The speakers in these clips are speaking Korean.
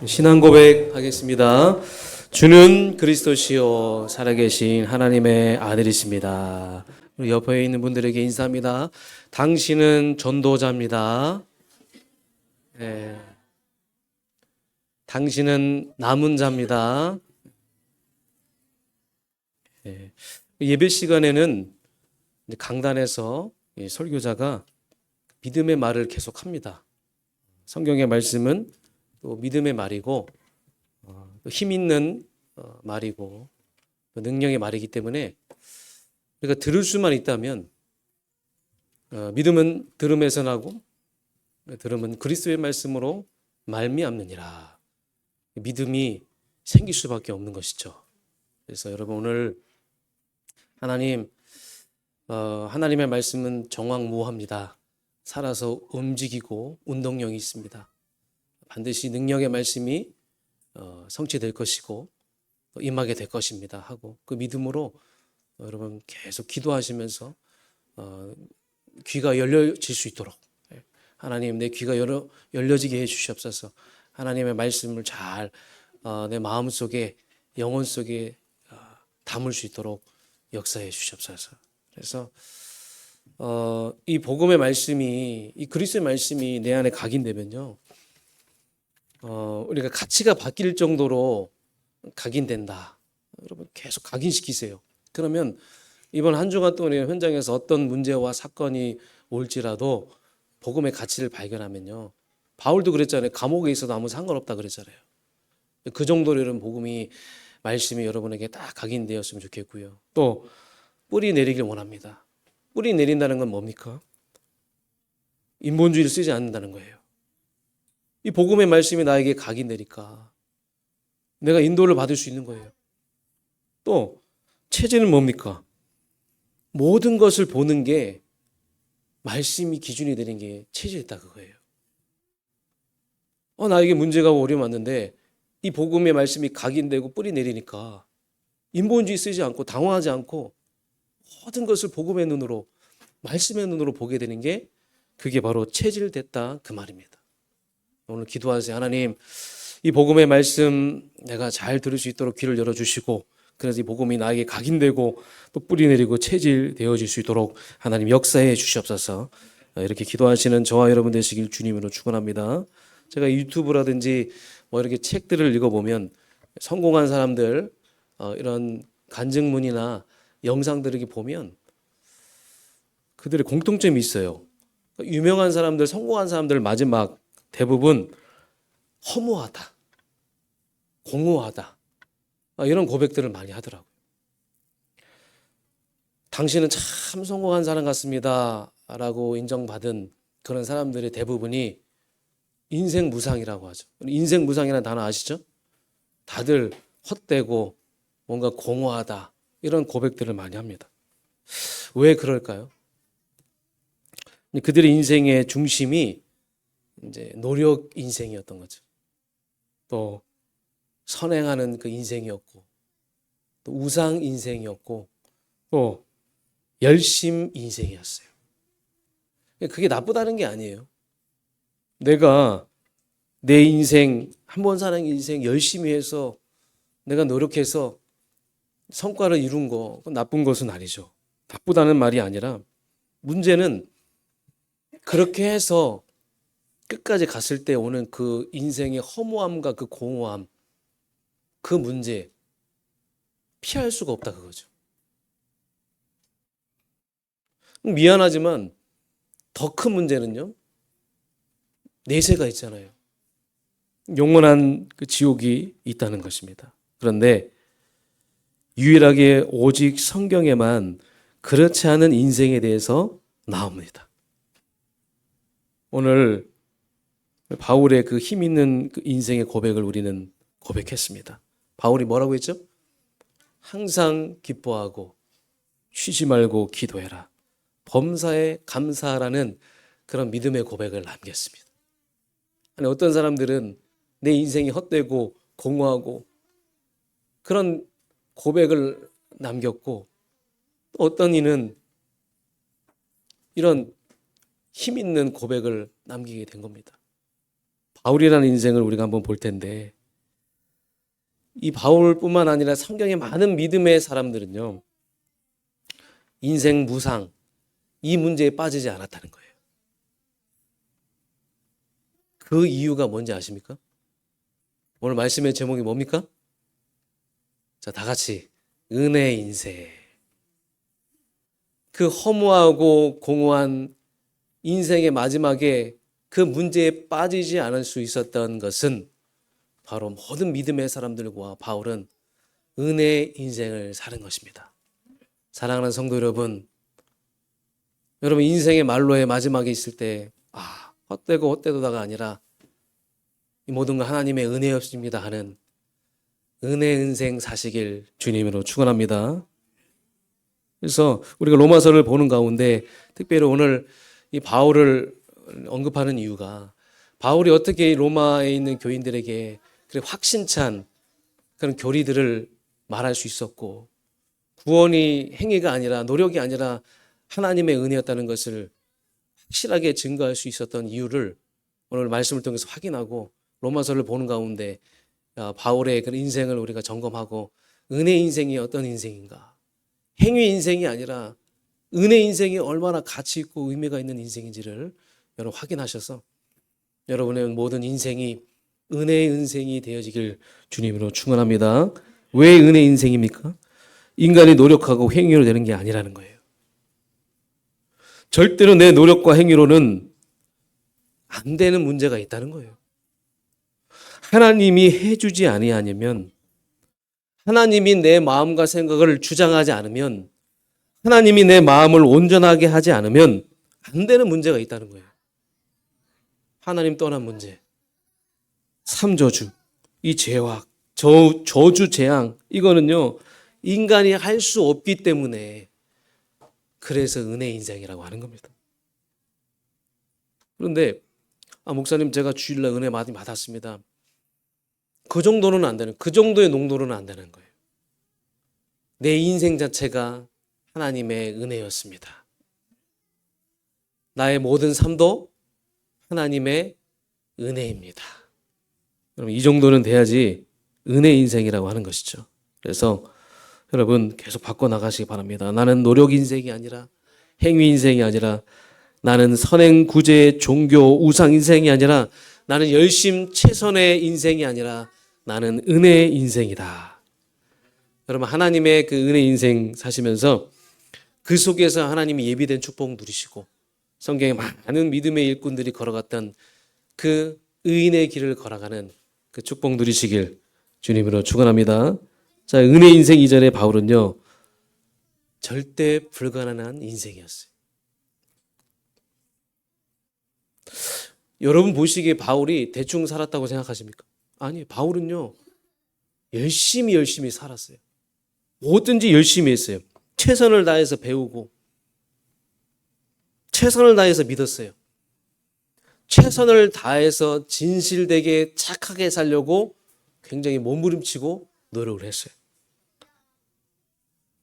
신앙 고백하겠습니다. 주는 그리스도시요 살아계신 하나님의 아들이십니다. 우리 옆에 있는 분들에게 인사합니다. 당신은 전도자입니다. 네. 당신은 남은 자입니다. 네. 예배 시간에는 강단에서 설교자가 믿음의 말을 계속합니다. 성경의 말씀은 또 믿음의 말이고 힘 있는 말이고 능력의 말이기 때문에 우리가 들을 수만 있다면 믿음은 들음에서 나고 들음은 그리스도의 말씀으로 말미암느니라. 믿음이 생길 수밖에 없는 것이죠. 그래서 여러분 오늘 하나님의 말씀은 정확무합니다. 살아서 움직이고 운동력이 있습니다. 반드시 능력의 말씀이 성취될 것이고 임하게 될 것입니다 하고 그 믿음으로 여러분 계속 기도하시면서 귀가 열려질 수 있도록 하나님 내 귀가 열려지게 해 주시옵소서. 하나님의 말씀을 잘 내 마음속에 영혼 속에 담을 수 있도록 역사해 주시옵소서. 그래서 이 복음의 말씀이 이 그리스도의 말씀이 내 안에 각인되면요 우리가 가치가 바뀔 정도로 각인된다. 여러분 계속 각인시키세요. 그러면 이번 한 주간 동안 현장에서 어떤 문제와 사건이 올지라도 복음의 가치를 발견하면요. 바울도 그랬잖아요. 감옥에 있어도 아무 상관없다 그랬잖아요. 그 정도로 이런 복음이 말씀이 여러분에게 딱 각인되었으면 좋겠고요. 또 뿌리 내리길 원합니다. 뿌리 내린다는 건 뭡니까? 인본주의를 쓰지 않는다는 거예요. 이 복음의 말씀이 나에게 각인되니까 내가 인도를 받을 수 있는 거예요. 또 체질은 뭡니까? 모든 것을 보는 게 말씀이 기준이 되는 게 체질이다 그거예요. 나에게 문제가 어려움 왔는데 이 복음의 말씀이 각인되고 뿌리 내리니까 인본주의 쓰지 않고 당황하지 않고 모든 것을 복음의 눈으로 말씀의 눈으로 보게 되는 게 그게 바로 체질됐다 그 말입니다. 오늘 기도하세요. 하나님 이 복음의 말씀 내가 잘 들을 수 있도록 귀를 열어주시고 그래서 이 복음이 나에게 각인되고 또 뿌리 내리고 체질되어질 수 있도록 하나님 역사해 주시옵소서. 이렇게 기도하시는 저와 여러분 되시길 주님으로 축원합니다. 제가 유튜브라든지 이렇게 책들을 읽어보면 성공한 사람들 이런 간증문이나 영상들을 이렇게 보면 그들의 공통점이 있어요. 유명한 사람들, 성공한 사람들 마지막 대부분 허무하다, 공허하다 이런 고백들을 많이 하더라고요. 당신은 참 성공한 사람 같습니다 라고 인정받은 그런 사람들의 대부분이 인생 무상이라고 하죠. 인생 무상이라는 단어 아시죠? 다들 헛되고 뭔가 공허하다 이런 고백들을 많이 합니다. 왜 그럴까요? 그들의 인생의 중심이 이제 노력 인생이었던 거죠. 또 선행하는 그 인생이었고 또 우상 인생이었고 또 열심 인생이었어요. 그게 나쁘다는 게 아니에요. 내가 내 인생 한 번 사는 인생 열심히 해서 내가 노력해서 성과를 이룬 거 그건 나쁜 것은 아니죠. 나쁘다는 말이 아니라 문제는 그렇게 해서 끝까지 갔을 때 오는 그 인생의 허무함과 그 공허함 그 문제 피할 수가 없다 그거죠. 미안하지만 더 큰 문제는요. 내세가 있잖아요. 영원한 그 지옥이 있다는 것입니다. 그런데 유일하게 오직 성경에만 그렇지 않은 인생에 대해서 나옵니다. 오늘 바울의 그 힘 있는 그 인생의 고백을 우리는 고백했습니다. 바울이 뭐라고 했죠? 항상 기뻐하고 쉬지 말고 기도해라. 범사에 감사하라는 그런 믿음의 고백을 남겼습니다. 아니, 어떤 사람들은 내 인생이 헛되고 공허하고 그런 고백을 남겼고 어떤 이는 이런 힘 있는 고백을 남기게 된 겁니다. 바울이라는 인생을 우리가 한번 볼 텐데, 이 바울뿐만 아니라 성경의 많은 믿음의 사람들은요, 인생 무상, 이 문제에 빠지지 않았다는 거예요. 그 이유가 뭔지 아십니까? 오늘 말씀의 제목이 뭡니까? 자, 다 같이 은혜의 인생. 그 허무하고 공허한 인생의 마지막에 그 문제에 빠지지 않을 수 있었던 것은 바로 모든 믿음의 사람들과 바울은 은혜의 인생을 사는 것입니다. 사랑하는 성도 여러분, 여러분 인생의 말로의 마지막에 있을 때 헛되고 헛되도다가 아니라 이 모든 건 하나님의 은혜였습니다 하는 은혜 인생 사시길 주님으로 축원합니다. 그래서 우리가 로마서를 보는 가운데 특별히 오늘 이 바울을 언급하는 이유가 바울이 어떻게 로마에 있는 교인들에게 확신찬 그런 교리들을 말할 수 있었고 구원이 행위가 아니라 노력이 아니라 하나님의 은혜였다는 것을 확실하게 증거할 수 있었던 이유를 오늘 말씀을 통해서 확인하고 로마서를 보는 가운데 바울의 그런 인생을 우리가 점검하고 은혜 인생이 어떤 인생인가, 행위 인생이 아니라 은혜 인생이 얼마나 가치 있고 의미가 있는 인생인지를 여러분 확인하셔서 여러분의 모든 인생이 은혜의 인생이 되어지길 주님으로 축원합니다. 왜 은혜 인생입니까? 인간이 노력하고 행위로 되는 게 아니라는 거예요. 절대로 내 노력과 행위로는 안 되는 문제가 있다는 거예요. 하나님이 해주지 아니하면, 하나님이 내 마음과 생각을 주장하지 않으면, 하나님이 내 마음을 온전하게 하지 않으면 안 되는 문제가 있다는 거예요. 하나님 떠난 문제, 삼저주, 이 죄악, 저주 재앙, 이거는요 인간이 할 수 없기 때문에 그래서 은혜 인생이라고 하는 겁니다. 그런데 목사님 제가 주일날 은혜 많이 받았습니다. 그 정도는 안 되는, 그 정도의 농도로는 안 되는 거예요. 내 인생 자체가 하나님의 은혜였습니다. 나의 모든 삶도 하나님의 은혜입니다. 여러분 이 정도는 돼야지 은혜 인생이라고 하는 것이죠. 그래서 여러분 계속 바꿔나가시기 바랍니다. 나는 노력 인생이 아니라 행위 인생이 아니라 나는 선행 구제 종교 우상 인생이 아니라 나는 열심 최선의 인생이 아니라 나는 은혜의 인생이다. 여러분 하나님의 그 은혜 인생 사시면서 그 속에서 하나님이 예비된 축복 누리시고 성경에 많은 믿음의 일꾼들이 걸어갔던 그 의인의 길을 걸어가는 그 축복 누리시길 주님으로 축원합니다. 자, 은혜 인생 이전에 바울은요 절대 불가능한 인생이었어요. 여러분 보시기에 바울이 대충 살았다고 생각하십니까? 아니, 바울은요 열심히 살았어요. 뭐든지 열심히 했어요. 최선을 다해서 배우고 최선을 다해서 믿었어요. 최선을 다해서 진실되게 착하게 살려고 굉장히 몸부림치고 노력을 했어요.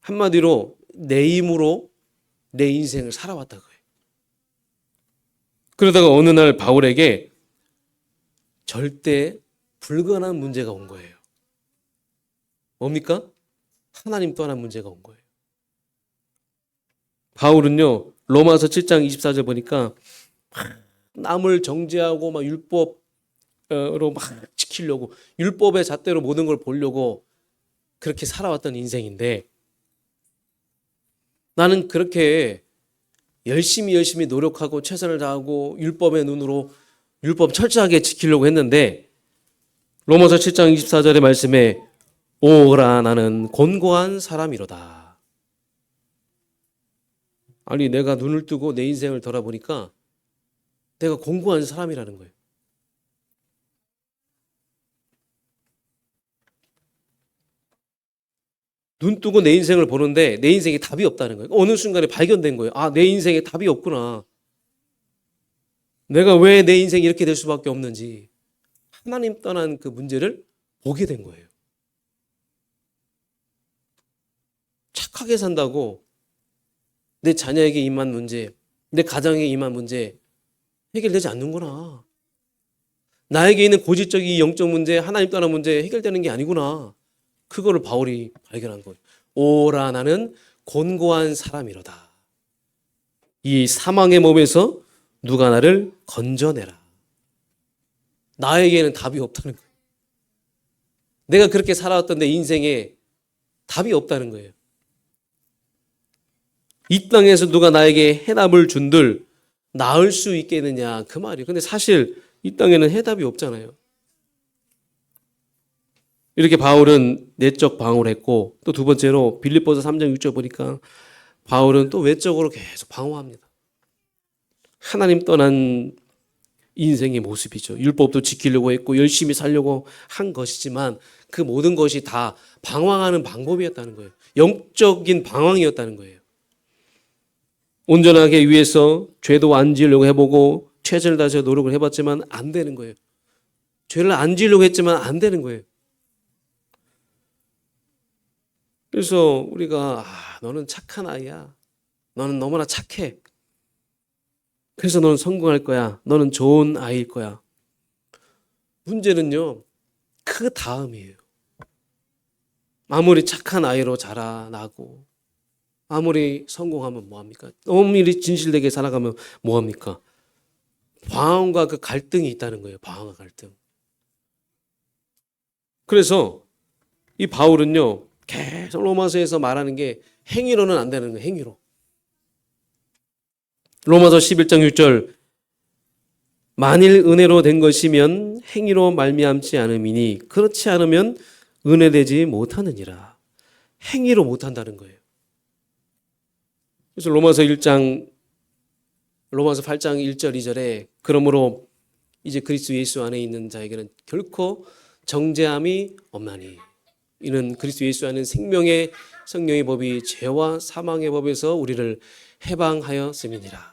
한마디로 내 힘으로 내 인생을 살아왔다고요. 그러다가 어느 날 바울에게 절대 불가능한 문제가 온 거예요. 뭡니까? 하나님 떠난 문제가 온 거예요. 바울은요 로마서 7장 24절 보니까 남을 정죄하고 막 율법으로 막 지키려고 율법의 잣대로 모든 걸 보려고 그렇게 살아왔던 인생인데 나는 그렇게 열심히 노력하고 최선을 다하고 율법의 눈으로 율법 철저하게 지키려고 했는데 로마서 7장 24절의 말씀에 오라 나는 곤고한 사람이로다. 아니 내가 눈을 뜨고 내 인생을 돌아보니까 내가 곤고한 사람이라는 거예요. 눈 뜨고 내 인생을 보는데 내 인생에 답이 없다는 거예요. 어느 순간에 발견된 거예요. 내 인생에 답이 없구나. 내가 왜 내 인생이 이렇게 될 수밖에 없는지 하나님 떠난 그 문제를 보게 된 거예요. 착하게 산다고 내 자녀에게 임한 문제, 내 가정에 임한 문제 해결되지 않는구나. 나에게 있는 고질적인 이 영적 문제, 하나님 떠난 문제 해결되는 게 아니구나. 그거를 바울이 발견한 거예요. 오라 나는 곤고한 사람이로다. 이 사망의 몸에서 누가 나를 건져내라. 나에게는 답이 없다는 거예요. 내가 그렇게 살아왔던 내 인생에 답이 없다는 거예요. 이 땅에서 누가 나에게 해답을 준들 나을 수 있겠느냐 그 말이에요. 근데 사실 이 땅에는 해답이 없잖아요. 이렇게 바울은 내적 방어를 했고 또 두 번째로 빌립보서 3장 6절 보니까 바울은 또 외적으로 계속 방어합니다. 하나님 떠난 인생의 모습이죠. 율법도 지키려고 했고 열심히 살려고 한 것이지만 그 모든 것이 다 방황하는 방법이었다는 거예요. 영적인 방황이었다는 거예요. 온전하게 위해서 죄도 안 지으려고 해보고 최선을 다해서 노력을 해봤지만 안 되는 거예요. 죄를 안 지으려고 했지만 안 되는 거예요. 그래서 우리가 너는 착한 아이야. 너는 너무나 착해. 그래서 너는 성공할 거야. 너는 좋은 아이일 거야. 문제는요. 그 다음이에요. 아무리 착한 아이로 자라나고 아무리 성공하면 뭐합니까? 엄밀히 진실되게 살아가면 뭐합니까? 방황과 그 갈등이 있다는 거예요. 방황과 갈등. 그래서 이 바울은요. 계속 로마서에서 말하는 게 행위로는 안 되는 거예요. 행위로. 로마서 11장 6절 만일 은혜로 된 것이면 행위로 말미암지 않음이니 그렇지 않으면 은혜되지 못하느니라. 행위로 못한다는 거예요. 그래서 로마서 8장 1절 2절에 그러므로 이제 그리스도 예수 안에 있는 자에게는 결코 정죄함이 없나니 이는 그리스도 예수 안에 생명의 성령의 법이 죄와 사망의 법에서 우리를 해방하였음이니라.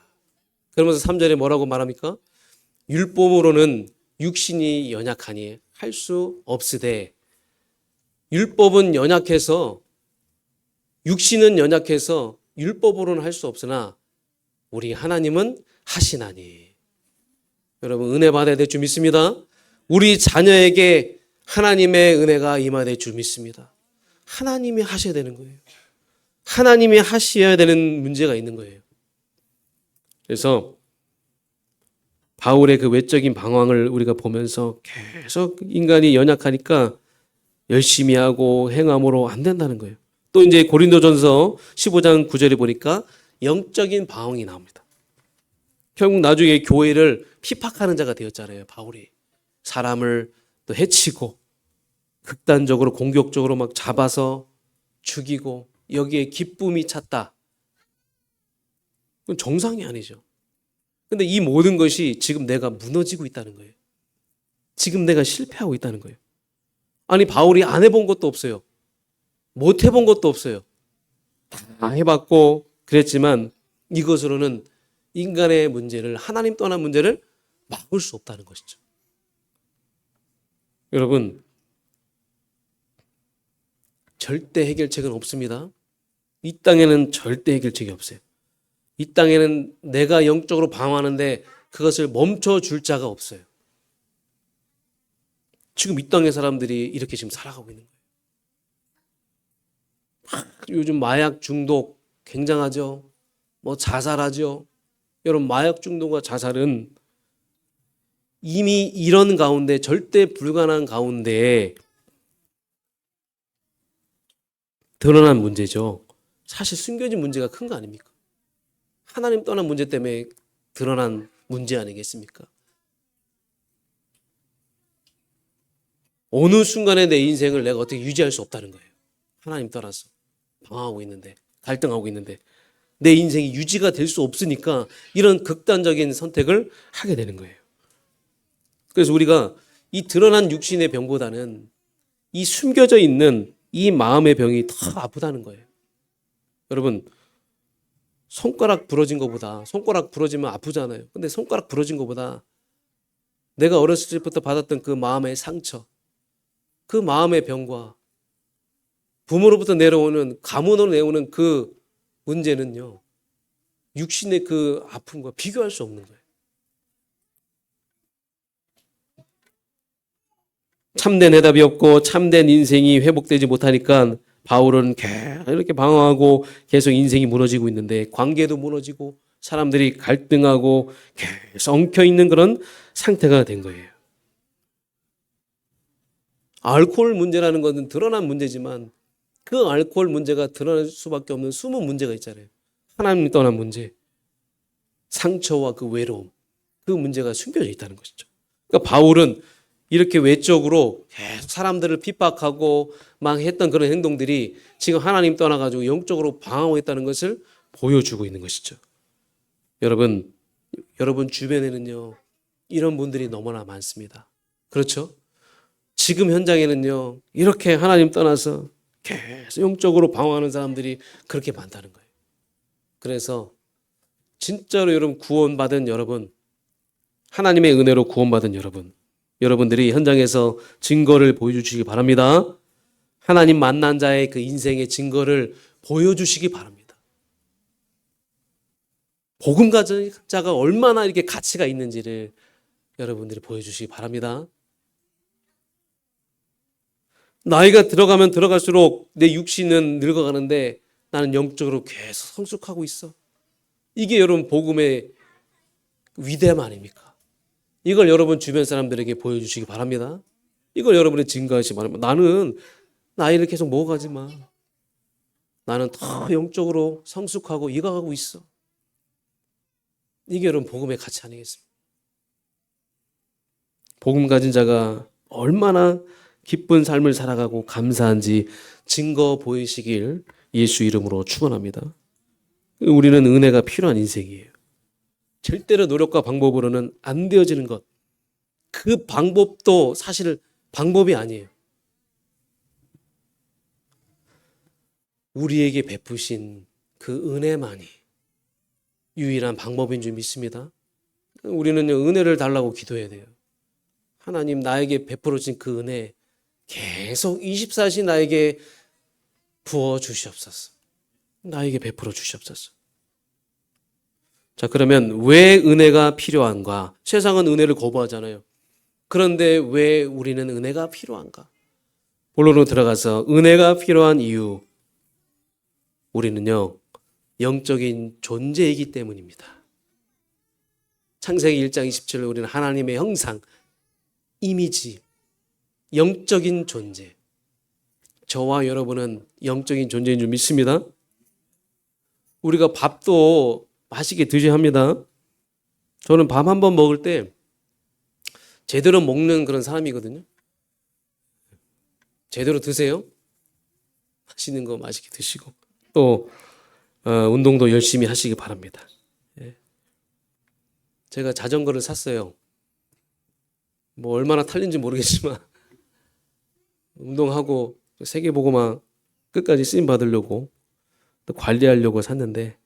그러면서 3절에 뭐라고 말합니까? 율법으로는 육신이 연약하니 할 수 없으되 율법은 연약해서 육신은 연약해서 율법으로는 할 수 없으나 우리 하나님은 하시나니. 여러분 은혜 받아야 될 줄 믿습니다. 우리 자녀에게 하나님의 은혜가 임해야 될 줄 믿습니다. 하나님이 하셔야 되는 거예요. 하나님이 하셔야 되는 문제가 있는 거예요. 그래서 바울의 그 외적인 방황을 우리가 보면서 계속 인간이 연약하니까 열심히 하고 행함으로 안 된다는 거예요. 또 이제 고린도전서 15장 9절에 보니까 영적인 방황이 나옵니다. 결국 나중에 교회를 핍박하는 자가 되었잖아요. 바울이 사람을 또 해치고 극단적으로 공격적으로 막 잡아서 죽이고 여기에 기쁨이 찼다. 그건 정상이 아니죠. 근데 이 모든 것이 지금 내가 무너지고 있다는 거예요. 지금 내가 실패하고 있다는 거예요. 아니 바울이 안 해본 것도 없어요. 못 해본 것도 없어요. 다 해봤고 그랬지만 이것으로는 인간의 문제를 하나님 떠난 문제를 막을 수 없다는 것이죠. 여러분 절대 해결책은 없습니다. 이 땅에는 절대 해결책이 없어요. 이 땅에는 내가 영적으로 방황하는데 그것을 멈춰줄 자가 없어요. 지금 이 땅의 사람들이 이렇게 지금 살아가고 있는 거예요. 요즘 마약 중독 굉장하죠. 뭐 자살하죠. 여러분 마약 중독과 자살은 이미 이런 가운데 절대 불가능한 가운데 드러난 문제죠. 사실 숨겨진 문제가 큰 거 아닙니까? 하나님 떠난 문제 때문에 드러난 문제 아니겠습니까? 어느 순간에 내 인생을 내가 어떻게 유지할 수 없다는 거예요. 하나님 떠나서 방황하고 있는데 갈등하고 있는데 내 인생이 유지가 될 수 없으니까 이런 극단적인 선택을 하게 되는 거예요. 그래서 우리가 이 드러난 육신의 병보다는 이 숨겨져 있는 이 마음의 병이 더 아프다는 거예요. 여러분 손가락 부러진 것보다 손가락 부러지면 아프잖아요. 근데 손가락 부러진 것보다 내가 어렸을 때부터 받았던 그 마음의 상처, 그 마음의 병과 부모로부터 내려오는 가문으로 내려오는 그 문제는요. 육신의 그 아픔과 비교할 수 없는 거예요. 참된 해답이 없고 참된 인생이 회복되지 못하니까 바울은 계속 이렇게 방황하고 계속 인생이 무너지고 있는데 관계도 무너지고 사람들이 갈등하고 계속 엉켜 있는 그런 상태가 된 거예요. 알코올 문제라는 것은 드러난 문제지만 그 알코올 문제가 드러날 수밖에 없는 숨은 문제가 있잖아요. 하나님 떠난 문제, 상처와 그 외로움, 그 문제가 숨겨져 있다는 것이죠. 그러니까 바울은 이렇게 외적으로 계속 사람들을 핍박하고 막 했던 그런 행동들이 지금 하나님 떠나가지고 영적으로 방황하고 있다는 것을 보여주고 있는 것이죠. 여러분 주변에는요, 이런 분들이 너무나 많습니다. 그렇죠? 지금 현장에는요, 이렇게 하나님 떠나서 계속 영적으로 방황하는 사람들이 그렇게 많다는 거예요. 그래서 진짜로 여러분 구원받은 여러분, 하나님의 은혜로 구원받은 여러분들이 현장에서 증거를 보여주시기 바랍니다. 하나님 만난 자의 그 인생의 증거를 보여주시기 바랍니다. 복음 가진 자가 얼마나 이렇게 가치가 있는지를 여러분들이 보여주시기 바랍니다. 나이가 들어가면 들어갈수록 내 육신은 늙어가는데 나는 영적으로 계속 성숙하고 있어. 이게 여러분 복음의 위대함 아닙니까? 이걸 여러분 주변 사람들에게 보여주시기 바랍니다. 이걸 여러분이 증거하시기 바랍니다. 나는 나이를 계속 먹어가지 마. 나는 더 영적으로 성숙하고 익어가고 있어. 이게 여러분 복음의 가치 아니겠습니까? 복음 가진 자가 얼마나 기쁜 삶을 살아가고 감사한지 증거 보이시길 예수 이름으로 축원합니다. 우리는 은혜가 필요한 인생이에요. 절대로 노력과 방법으로는 안 되어지는 것. 그 방법도 사실 방법이 아니에요. 우리에게 베푸신 그 은혜만이 유일한 방법인 줄 믿습니다. 우리는 은혜를 달라고 기도해야 돼요. 하나님 나에게 베풀어 주신 그 은혜 계속 24시 나에게 부어 주시옵소서. 나에게 베풀어 주시옵소서. 자, 그러면 왜 은혜가 필요한가? 세상은 은혜를 거부하잖아요. 그런데 왜 우리는 은혜가 필요한가? 본론으로 들어가서 은혜가 필요한 이유. 우리는요, 영적인 존재이기 때문입니다. 창세기 1장 27절 우리는 하나님의 형상, 이미지, 영적인 존재. 저와 여러분은 영적인 존재인 줄 믿습니다. 우리가 밥도 맛있게 드셔야 합니다. 저는 밥 한 번 먹을 때 제대로 먹는 그런 사람이거든요. 제대로 드세요. 맛있는 거 맛있게 드시고 또 운동도 열심히 하시기 바랍니다. 제가 자전거를 샀어요. 뭐 얼마나 탈린지 모르겠지만 운동하고 세계보고만 끝까지 쓰임 받으려고 또 관리하려고 샀는데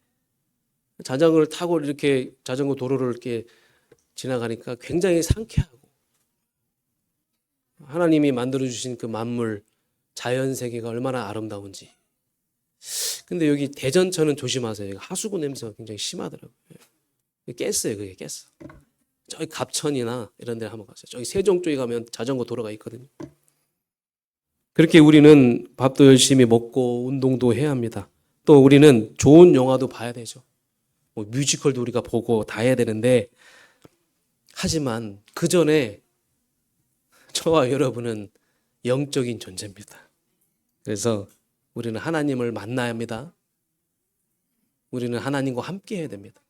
자전거를 타고 이렇게 자전거 도로를 이렇게 지나가니까 굉장히 상쾌하고 하나님이 만들어주신 그 만물, 자연 세계가 얼마나 아름다운지. 근데 여기 대전천은 조심하세요. 하수구 냄새가 굉장히 심하더라고요. 깼어요, 그게 깼어. 저기 갑천이나 이런 데 한번 가세요. 저기 세종 쪽에 가면 자전거 도로가 있거든요. 그렇게 우리는 밥도 열심히 먹고 운동도 해야 합니다. 또 우리는 좋은 영화도 봐야 되죠. 뭐 뮤지컬도 우리가 보고 다 해야 되는데 하지만 그 전에 저와 여러분은 영적인 존재입니다. 그래서 우리는 하나님을 만나야 합니다. 우리는 하나님과 함께 해야 됩니다.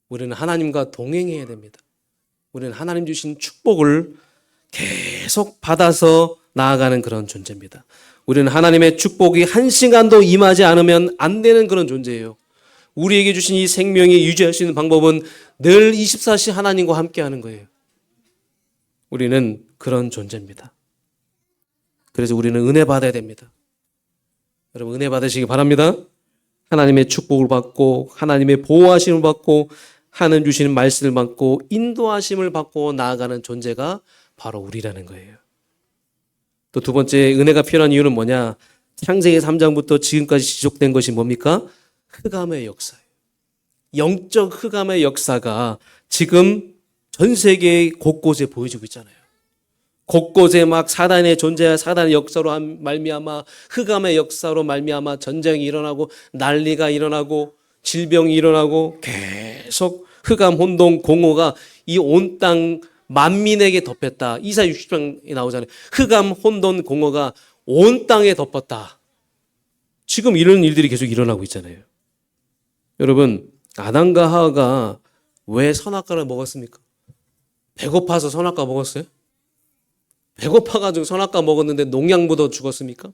우리는 하나님과 동행해야 됩니다. 우리는 하나님 주신 축복을 계속 받아서 나아가는 그런 존재입니다. 우리는 하나님의 축복이 한 시간도 임하지 않으면 안 되는 그런 존재예요. 우리에게 주신 이 생명이 유지할 수 있는 방법은 늘 24시 하나님과 함께 하는 거예요. 우리는 그런 존재입니다. 그래서 우리는 은혜 받아야 됩니다. 여러분 은혜 받으시기 바랍니다. 하나님의 축복을 받고 하나님의 보호하심을 받고 하나님 주시는 말씀을 받고 인도하심을 받고 나아가는 존재가 바로 우리라는 거예요. 또 두 번째 은혜가 필요한 이유는 뭐냐? 창세기 3장부터 지금까지 지속된 것이 뭡니까? 흑암의 역사예요. 영적 흑암의 역사가 지금 전 세계 곳곳에 보여지고 있잖아요. 곳곳에 막 사단의 존재와 사단의 역사로 말미암아 흑암의 역사로 말미암아 전쟁이 일어나고 난리가 일어나고 질병이 일어나고 계속 흑암 혼돈 공허가 이 온 땅 만민에게 덮였다. 이사야 60장에 나오잖아요. 흑암 혼돈 공허가 온 땅에 덮었다. 지금 이런 일들이 계속 일어나고 있잖아요. 여러분, 아담과 하와가 왜 선악과를 먹었습니까? 배고파서 선악과 먹었어요? 배고파가지고 선악과 먹었는데 농약 묻어 죽었습니까?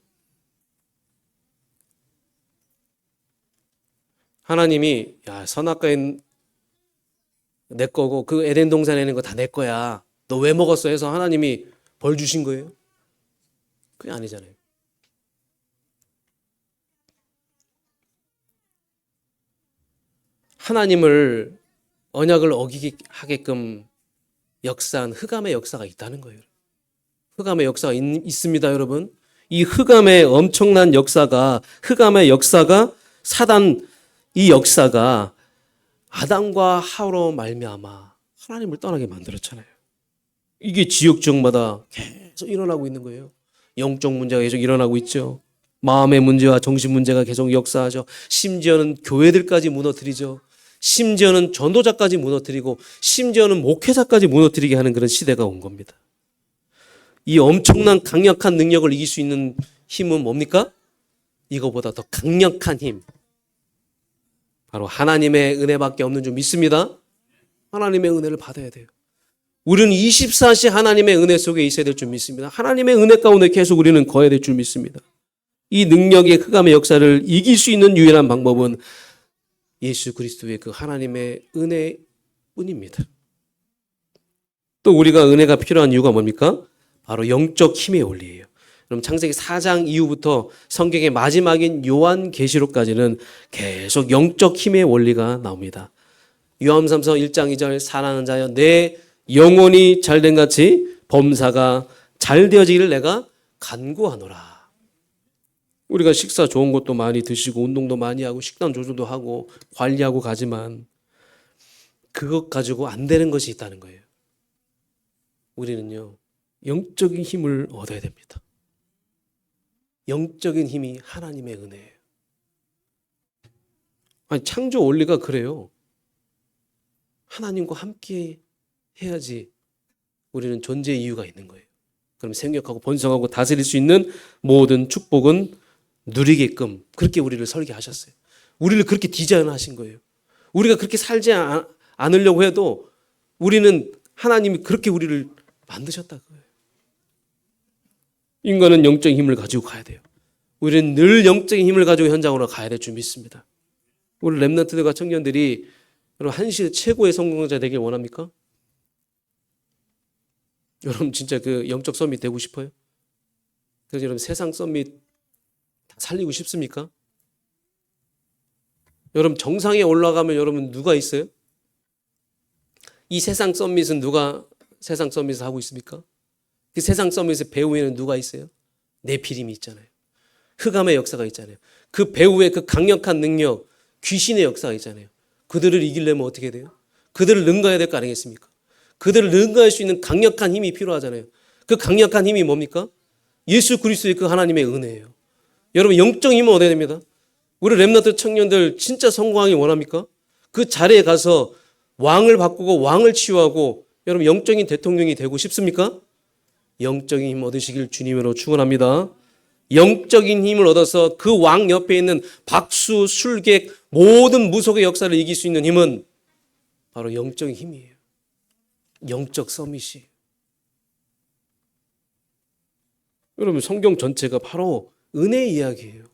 하나님이 야 선악과인 내 거고 그 에덴 동산에 있는 거 다 내 거야. 너 왜 먹었어? 해서 하나님이 벌 주신 거예요? 그게 아니잖아요. 하나님을 언약을 어기게 하게끔 역사한 흑암의 역사가 있다는 거예요. 흑암의 역사가 있습니다, 여러분. 이 흑암의 엄청난 역사가 흑암의 역사가 사단 이 역사가 아담과 하와로 말미암아 하나님을 떠나게 만들었잖아요. 이게 지역 지역마다 계속 일어나고 있는 거예요. 영적 문제가 계속 일어나고 있죠. 마음의 문제와 정신 문제가 계속 역사하죠. 심지어는 교회들까지 무너뜨리죠. 심지어는 전도자까지 무너뜨리고 심지어는 목회자까지 무너뜨리게 하는 그런 시대가 온 겁니다. 이 엄청난 강력한 능력을 이길 수 있는 힘은 뭡니까? 이거보다 더 강력한 힘. 바로 하나님의 은혜밖에 없는 줄 믿습니다. 하나님의 은혜를 받아야 돼요. 우리는 24시 하나님의 은혜 속에 있어야 될 줄 믿습니다. 하나님의 은혜 가운데 계속 우리는 거해야 될 줄 믿습니다. 이 능력의 흑암의 역사를 이길 수 있는 유일한 방법은 예수 그리스도의 그 하나님의 은혜뿐입니다. 또 우리가 은혜가 필요한 이유가 뭡니까? 바로 영적 힘의 원리예요. 그럼 창세기 4장 이후부터 성경의 마지막인 요한계시록까지는 계속 영적 힘의 원리가 나옵니다. 요한삼서 1장 2절 사랑하는 자여 내 영혼이 잘된 같이 범사가 잘 되어지기를 내가 간구하노라. 우리가 식사 좋은 것도 많이 드시고 운동도 많이 하고 식단 조절도 하고 관리하고 가지만 그것 가지고 안 되는 것이 있다는 거예요. 우리는요 영적인 힘을 얻어야 됩니다. 영적인 힘이 하나님의 은혜예요. 아니 창조 원리가 그래요. 하나님과 함께 해야지 우리는 존재의 이유가 있는 거예요. 그럼 생육하고 번성하고 다스릴 수 있는 모든 축복은 누리게끔 그렇게 우리를 설계하셨어요. 우리를 그렇게 디자인하신 거예요. 우리가 그렇게 살지 않으려고 해도 우리는 하나님이 그렇게 우리를 만드셨다고요. 인간은 영적인 힘을 가지고 가야 돼요. 우리는 늘 영적인 힘을 가지고 현장으로 가야 될 줄 믿습니다. 우리 렘넌트들과 청년들이 여러분 한 시대 최고의 성공자 되길 원합니까? 여러분 진짜 그 영적 서밋 되고 싶어요? 그래서 여러분 세상 서밋 다 살리고 싶습니까? 여러분 정상에 올라가면 여러분 누가 있어요? 이 세상 서밋은 누가 세상 서밋을 하고 있습니까? 그 세상 서밋의 배후에는 누가 있어요? 네피림이 있잖아요. 흑암의 역사가 있잖아요. 그 배후에 그 강력한 능력, 귀신의 역사가 있잖아요. 그들을 이기려면 어떻게 돼요? 그들을 능가해야 될 거 아니겠습니까? 그들을 능가할 수 있는 강력한 힘이 필요하잖아요. 그 강력한 힘이 뭡니까? 예수 그리스도의 그 하나님의 은혜예요. 여러분 영적 힘은 얻어야 됩니다. 우리 렘넌트 청년들 진짜 성공하기 원합니까? 그 자리에 가서 왕을 바꾸고 왕을 치유하고 여러분 영적인 대통령이 되고 싶습니까? 영적인 힘 얻으시길 주님으로 축원합니다. 영적인 힘을 얻어서 그 왕 옆에 있는 박수, 술객, 모든 무속의 역사를 이길 수 있는 힘은 바로 영적인 힘이에요. 영적 서밋이. 여러분 성경 전체가 바로 은혜의 이야기예요.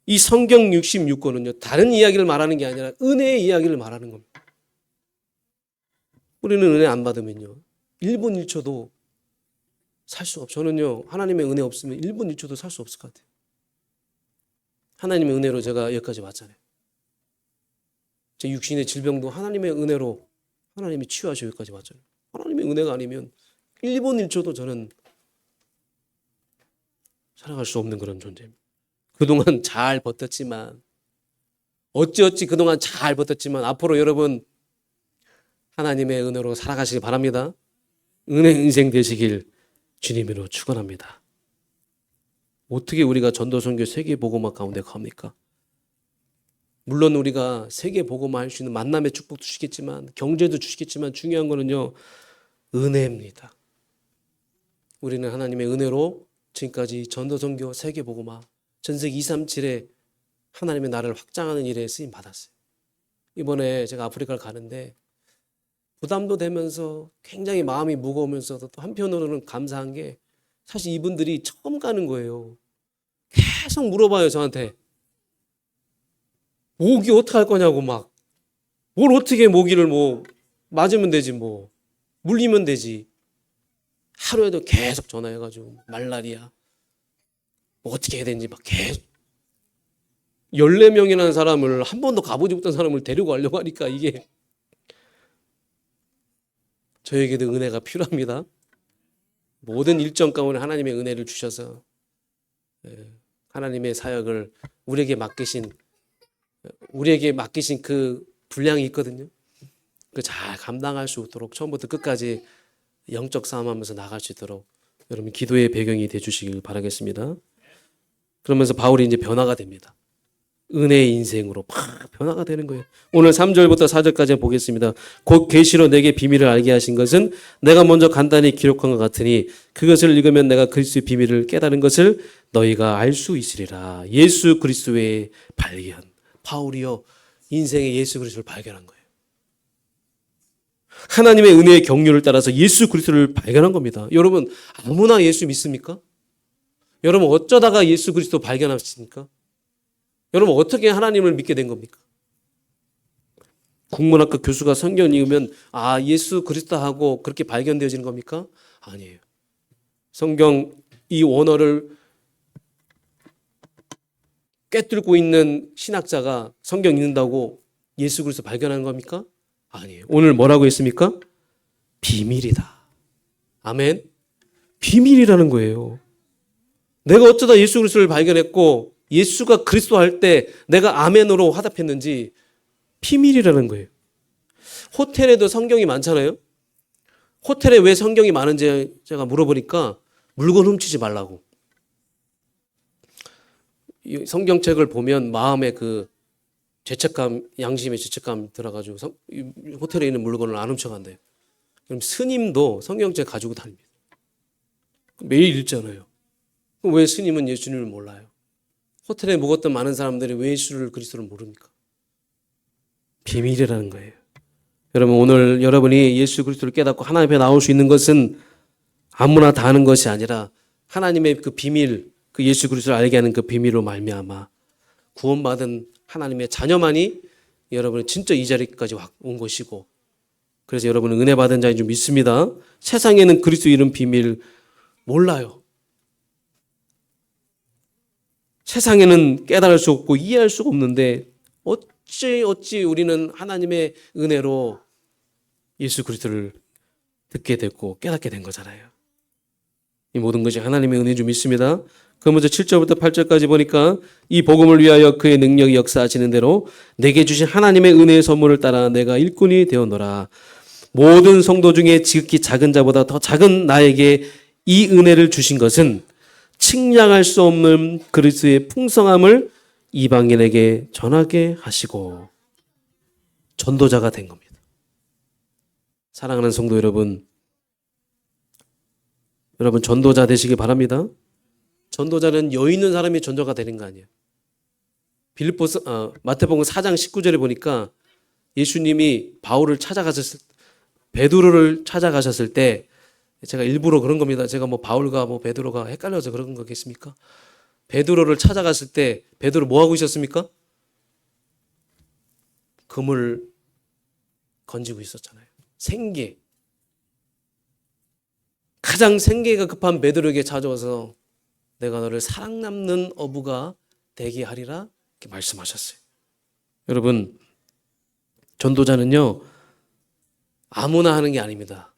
이 성경 66권은요. 다른 이야기를 말하는 게 아니라 은혜의 이야기를 말하는 겁니다. 우리는 은혜 안 받으면요. 1분 1초도 살 수 없어요. 저는요. 하나님의 은혜 없으면 1분 1초도 살 수 없을 것 같아요. 하나님의 은혜로 제가 여기까지 왔잖아요. 제 육신의 질병도 하나님의 은혜로 하나님이 치유하시고 여기까지 왔잖아요. 하나님의 은혜가 아니면 1분 1초도 저는 살아갈 수 없는 그런 존재입니다. 그동안 잘 버텼지만 어찌어찌 그동안 잘 버텼지만 앞으로 여러분 하나님의 은혜로 살아가시기 바랍니다. 은혜 인생 되시길 주님으로 축원합니다. 어떻게 우리가 전도선교 세계복음화 가운데 갑니까? 물론 우리가 세계복음화 할 수 있는 만남의 축복도 주시겠지만 경제도 주시겠지만 중요한 거는요, 은혜입니다. 우리는 하나님의 은혜로 지금까지 전도선교 세계복음화 전세계 237에 하나님의 나라를 확장하는 일에 쓰임 받았어요. 이번에 제가 아프리카를 가는데 부담도 되면서 굉장히 마음이 무거우면서도 또 한편으로는 감사한 게 사실 이분들이 처음 가는 거예요. 계속 물어봐요, 저한테. 모기 어떻게 할 거냐고 막. 뭘 어떻게 모기를 뭐 맞으면 되지 뭐. 물리면 되지. 하루에도 계속 전화해가지고 말라리아 뭐 어떻게 해야 되는지 막 계속 14명이라는 사람을 한 번도 가보지 못한 사람을 데리고 가려고 하니까 이게 저에게도 은혜가 필요합니다. 모든 일정 가운데 하나님의 은혜를 주셔서 하나님의 사역을 우리에게 맡기신 그 분량이 있거든요. 그 잘 감당할 수 있도록 처음부터 끝까지 영적 싸움하면서 나갈 수 있도록 여러분 기도의 배경이 되주시길 바라겠습니다. 그러면서 바울이 이제 변화가 됩니다. 은혜의 인생으로 팍 변화가 되는 거예요. 오늘 3절부터 4절까지 보겠습니다. 곧 계시로 내게 비밀을 알게 하신 것은 내가 먼저 간단히 기록한 것 같으니 그것을 읽으면 내가 그리스도의 비밀을 깨달은 것을 너희가 알 수 있으리라. 예수 그리스도의 발견. 바울이요, 인생의 예수 그리스도를 발견한 거예요. 하나님의 은혜의 경륜을 따라서 예수 그리스도를 발견한 겁니다. 여러분 아무나 예수 믿습니까? 여러분 어쩌다가 예수 그리스도 발견하십니까? 여러분 어떻게 하나님을 믿게 된 겁니까? 국문학과 교수가 성경 읽으면 아 예수 그리스도 하고 그렇게 발견되어지는 겁니까? 아니에요. 성경 이 원어를 꿰뚫고 있는 신학자가 성경 읽는다고 예수 그리스도 발견하는 겁니까? 아니에요. 오늘 뭐라고 했습니까? 비밀이다. 아멘. 비밀이라는 거예요. 내가 어쩌다 예수 그리스도를 발견했고 예수가 그리스도 할 때 내가 아멘으로 화답했는지 비밀이라는 거예요. 호텔에도 성경이 많잖아요. 호텔에 왜 성경이 많은지 제가 물어보니까 물건 훔치지 말라고. 이 성경책을 보면 마음에 그 죄책감, 양심의 죄책감 들어가지고 호텔에 있는 물건을 안 훔쳐간대요. 그럼 스님도 성경책 가지고 다닙니다. 매일 읽잖아요. 그럼 왜 스님은 예수님을 몰라요? 호텔에 묵었던 많은 사람들이 왜 예수를 그리스도를 모릅니까? 비밀이라는 거예요. 여러분 오늘 여러분이 예수 그리스도를 깨닫고 하나님 앞에 나올 수 있는 것은 아무나 다 하는 것이 아니라 하나님의 그 비밀, 그 예수 그리스도를 알게 하는 그 비밀로 말미암아 구원받은 하나님의 자녀만이 여러분이 진짜 이 자리까지 온 것이고, 그래서 여러분은 은혜 받은 자인 줄 믿습니다. 세상에는 그리스도 이름 비밀 몰라요. 세상에는 깨달을 수 없고 이해할 수가 없는데 어찌 우리는 하나님의 은혜로 예수 그리스도를 듣게 됐고 깨닫게 된 거잖아요. 이 모든 것이 하나님의 은혜인 줄 믿습니다. 그러면서 7절부터 8절까지 보니까 이 복음을 위하여 그의 능력이 역사하시는 대로 내게 주신 하나님의 은혜의 선물을 따라 내가 일꾼이 되었노라. 모든 성도 중에 지극히 작은 자보다 더 작은 나에게 이 은혜를 주신 것은 측량할 수 없는 그리스도의 풍성함을 이방인에게 전하게 하시고 전도자가 된 겁니다. 사랑하는 성도 여러분, 전도자 되시기 바랍니다. 전도자는 여유 있는 사람이 전도가 되는 거 아니에요. 마태복음 4장 19절에 보니까 예수님이 베드로를 찾아가셨을 때 제가 일부러 그런 겁니다. 제가 뭐 바울과 뭐 베드로가 헷갈려서 그런 거겠습니까? 베드로를 찾아갔을 때 베드로 뭐 하고 있었습니까? 금을 건지고 있었잖아요. 생계. 가장 생계가 급한 베드로에게 찾아와서 내가 너를 사랑 남는 어부가 되게 하리라 이렇게 말씀하셨어요. 여러분 전도자는요 아무나 하는 게 아닙니다.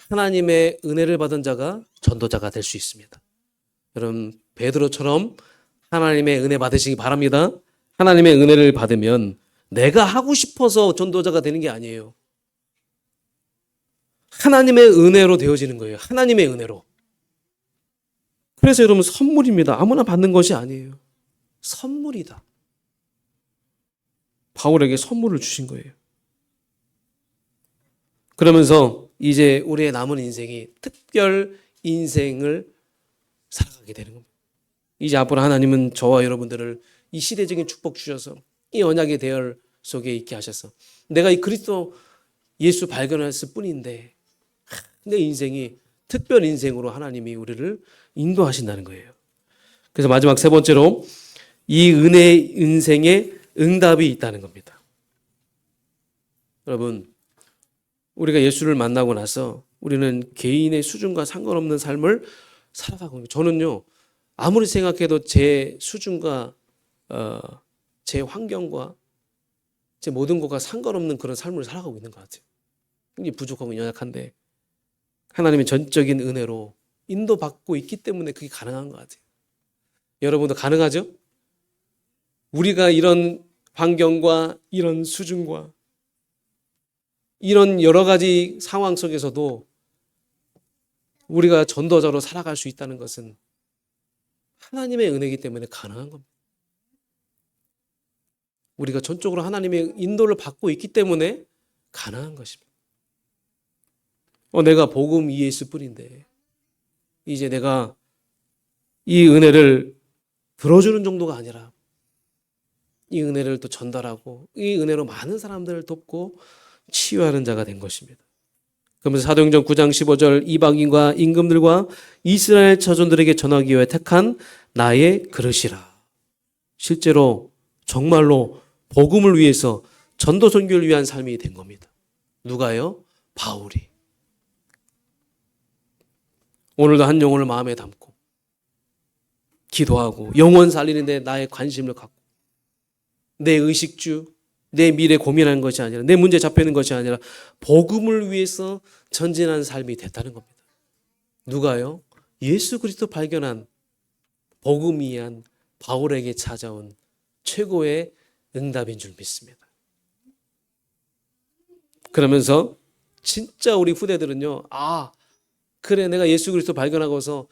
하나님의 은혜를 받은 자가 전도자가 될 수 있습니다. 여러분 베드로처럼 하나님의 은혜 받으시기 바랍니다. 하나님의 은혜를 받으면 내가 하고 싶어서 전도자가 되는 게 아니에요. 하나님의 은혜로 되어지는 거예요. 하나님의 은혜로. 그래서 여러분 선물입니다. 아무나 받는 것이 아니에요. 선물이다. 바울에게 선물을 주신 거예요. 그러면서 이제 우리의 남은 인생이 특별 인생을 살아가게 되는 겁니다. 이제 앞으로 하나님은 저와 여러분들을 이 시대적인 축복 주셔서 이 언약의 대열 속에 있게 하셔서 내가 이 그리스도 예수 발견했을 뿐인데 내 인생이 특별 인생으로 하나님이 우리를 인도하신다는 거예요. 그래서 마지막 세 번째로 이 은혜의 인생에 응답이 있다는 겁니다. 여러분, 우리가 예수를 만나고 나서 우리는 개인의 수준과 상관없는 삶을 살아가고 있는 거예요. 저는요, 아무리 생각해도 제 수준과 제 환경과 제 모든 것과 상관없는 그런 삶을 살아가고 있는 것 같아요. 굉장히 부족하고 연약한데 하나님의 전적인 은혜로 인도받고 있기 때문에 그게 가능한 것 같아요. 여러분도 가능하죠? 우리가 이런 환경과 이런 수준과 이런 여러 가지 상황 속에서도 우리가 전도자로 살아갈 수 있다는 것은 하나님의 은혜이기 때문에 가능한 겁니다. 우리가 전적으로 하나님의 인도를 받고 있기 때문에 가능한 것입니다. 내가 복음 위에 있을 뿐인데 이제 내가 이 은혜를 들어주는 정도가 아니라 이 은혜를 또 전달하고 이 은혜로 많은 사람들을 돕고 치유하는 자가 된 것입니다. 그러면서 사도행전 9장 15절 이방인과 임금들과 이스라엘 자손들에게 전하기 위해 택한 나의 그릇이라. 실제로 정말로 복음을 위해서 전도 선교를 위한 삶이 된 겁니다. 누가요? 바울이. 오늘도 한 영혼을 마음에 담고 기도하고 영혼 살리는 데 나의 관심을 갖고 내 의식주, 내 미래 고민하는 것이 아니라 내 문제 잡히는 것이 아니라 복음을 위해서 전진하는 삶이 됐다는 겁니다. 누가요? 예수 그리스도 발견한 복음 위한 바울에게 찾아온 최고의 응답인 줄 믿습니다. 그러면서 진짜 우리 후대들은요. 그래 내가 예수 그리스도 발견하고서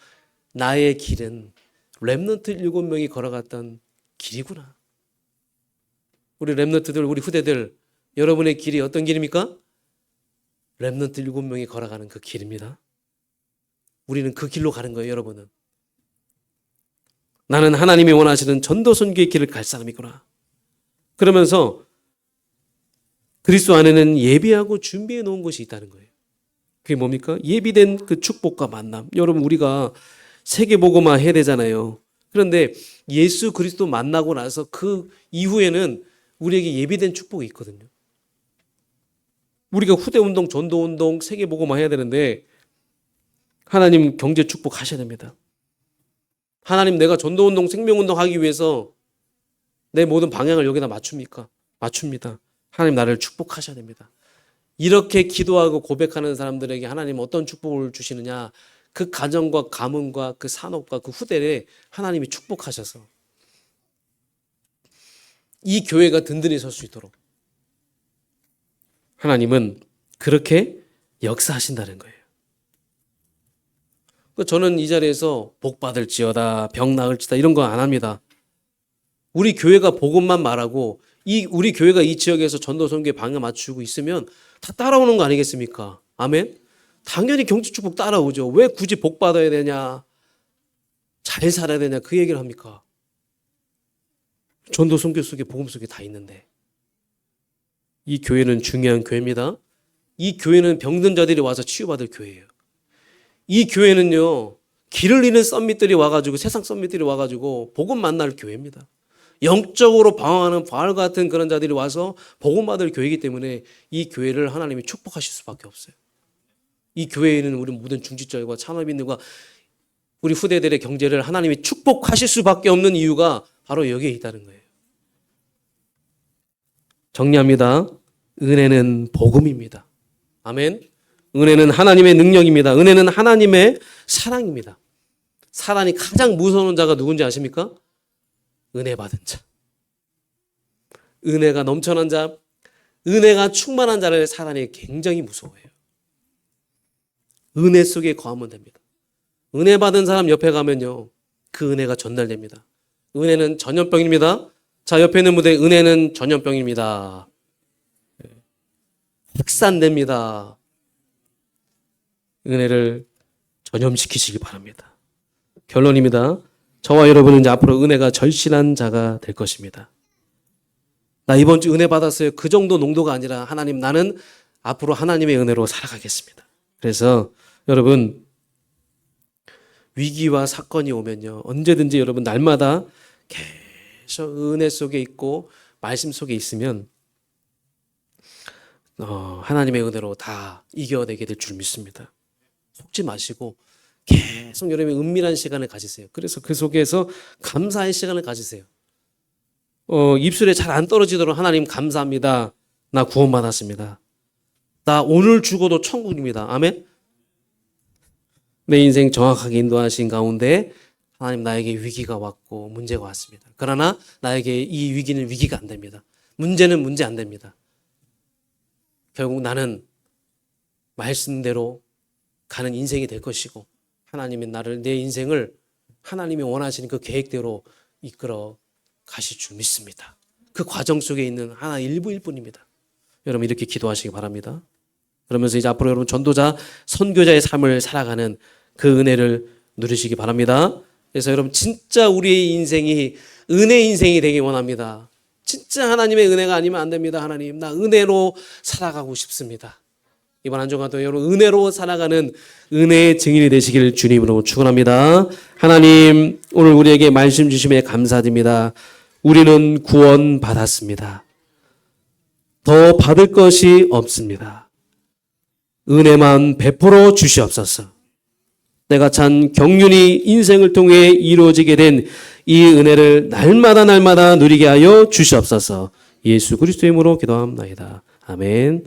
나의 길은 렘넌트 7명이 걸어갔던 길이구나. 우리 렘넌트들, 우리 후대들, 여러분의 길이 어떤 길입니까? 렘넌트 7명이 걸어가는 그 길입니다. 우리는 그 길로 가는 거예요, 여러분은. 나는 하나님이 원하시는 전도 선교의 길을 갈 사람이구나. 그러면서 그리스도 안에는 예비하고 준비해 놓은 것이 있다는 거예요. 그게 뭡니까? 예비된 그 축복과 만남. 여러분 우리가 세계복음화 해야 되잖아요. 그런데 예수 그리스도 만나고 나서 그 이후에는 우리에게 예비된 축복이 있거든요. 우리가 후대운동, 전도운동, 세계복음화 해야 되는데 하나님 경제 축복하셔야 됩니다. 하나님 내가 전도운동, 생명운동 하기 위해서 내 모든 방향을 여기다 맞춥니까? 맞춥니다. 하나님 나를 축복하셔야 됩니다. 이렇게 기도하고 고백하는 사람들에게 하나님 어떤 축복을 주시느냐? 그 가정과 가문과 그 산업과 그 후대에 하나님이 축복하셔서 이 교회가 든든히 설 수 있도록 하나님은 그렇게 역사하신다는 거예요. 저는 이 자리에서 복 받을지어다, 병 나을지다 이런 거 안 합니다. 우리 교회가 복음만 말하고 우리 교회가 이 지역에서 전도 선교에 방향 맞추고 있으면 다 따라오는 거 아니겠습니까? 아멘. 당연히 경제 축복 따라오죠. 왜 굳이 복 받아야 되냐? 잘 살아야 되냐? 그 얘기를 합니까? 전도 선교 속에 복음 속에 다 있는데 이 교회는 중요한 교회입니다. 이 교회는 병든 자들이 와서 치유받을 교회예요. 이 교회는요 길을 잃은 썸밋들이 와가지고 세상 썸밋들이 와가지고 복음 만날 교회입니다. 영적으로 방황하는 바알 같은 그런 자들이 와서 복음 받을 교회이기 때문에 이 교회를 하나님이 축복하실 수밖에 없어요. 이 교회에는 우리 모든 중직자들과 찬업인들과 우리 후대들의 경제를 하나님이 축복하실 수밖에 없는 이유가 바로 여기에 있다는 거예요. 정리합니다. 은혜는 복음입니다. 아멘. 은혜는 하나님의 능력입니다. 은혜는 하나님의 사랑입니다. 사단이 가장 무서운 자가 누군지 아십니까? 은혜 받은 자. 은혜가 넘쳐난 자, 은혜가 충만한 자를 사단이 굉장히 무서워해요. 은혜 속에 거하면 됩니다. 은혜 받은 사람 옆에 가면요, 그 은혜가 전달됩니다. 은혜는 전염병입니다. 자, 옆에 있는 분들, 은혜는 전염병입니다. 확산됩니다. 은혜를 전염시키시기 바랍니다. 결론입니다. 저와 여러분은 이제 앞으로 은혜가 절실한 자가 될 것입니다. 나 이번 주 은혜 받았어요. 그 정도 농도가 아니라 하나님, 나는 앞으로 하나님의 은혜로 살아가겠습니다. 그래서 여러분, 위기와 사건이 오면요, 언제든지 여러분 날마다 계속 은혜 속에 있고 말씀 속에 있으면 하나님의 은혜로 다 이겨내게 될 줄 믿습니다. 속지 마시고 계속 여러분이 은밀한 시간을 가지세요. 그래서 그 속에서 감사의 시간을 가지세요. 입술에 잘 안 떨어지도록 하나님 감사합니다. 나 구원받았습니다. 나 오늘 죽어도 천국입니다. 아멘. 내 인생 정확하게 인도하신 가운데 하나님, 나에게 위기가 왔고 문제가 왔습니다. 그러나 나에게 이 위기는 위기가 안 됩니다. 문제는 문제 안 됩니다. 결국 나는 말씀대로 가는 인생이 될 것이고, 하나님이 나를, 내 인생을 하나님이 원하시는 그 계획대로 이끌어 가실 줄 믿습니다. 그 과정 속에 있는 하나 일부일 뿐입니다. 여러분, 이렇게 기도하시기 바랍니다. 그러면서 이제 앞으로 여러분 전도자, 선교자의 삶을 살아가는 그 은혜를 누리시기 바랍니다. 그래서 여러분, 진짜 우리의 인생이 은혜 인생이 되기 원합니다. 진짜 하나님의 은혜가 아니면 안 됩니다. 하나님, 나 은혜로 살아가고 싶습니다. 이번 한 주간도 여러분 은혜로 살아가는 은혜의 증인이 되시길 주님으로 축원합니다. 하나님, 오늘 우리에게 말씀 주심에 감사드립니다. 우리는 구원받았습니다. 더 받을 것이 없습니다. 은혜만 베풀어 주시옵소서. 내가 참 경륜이 인생을 통해 이루어지게 된 이 은혜를 날마다 누리게 하여 주시옵소서. 예수 그리스도의 이름으로 기도합니다. 아멘.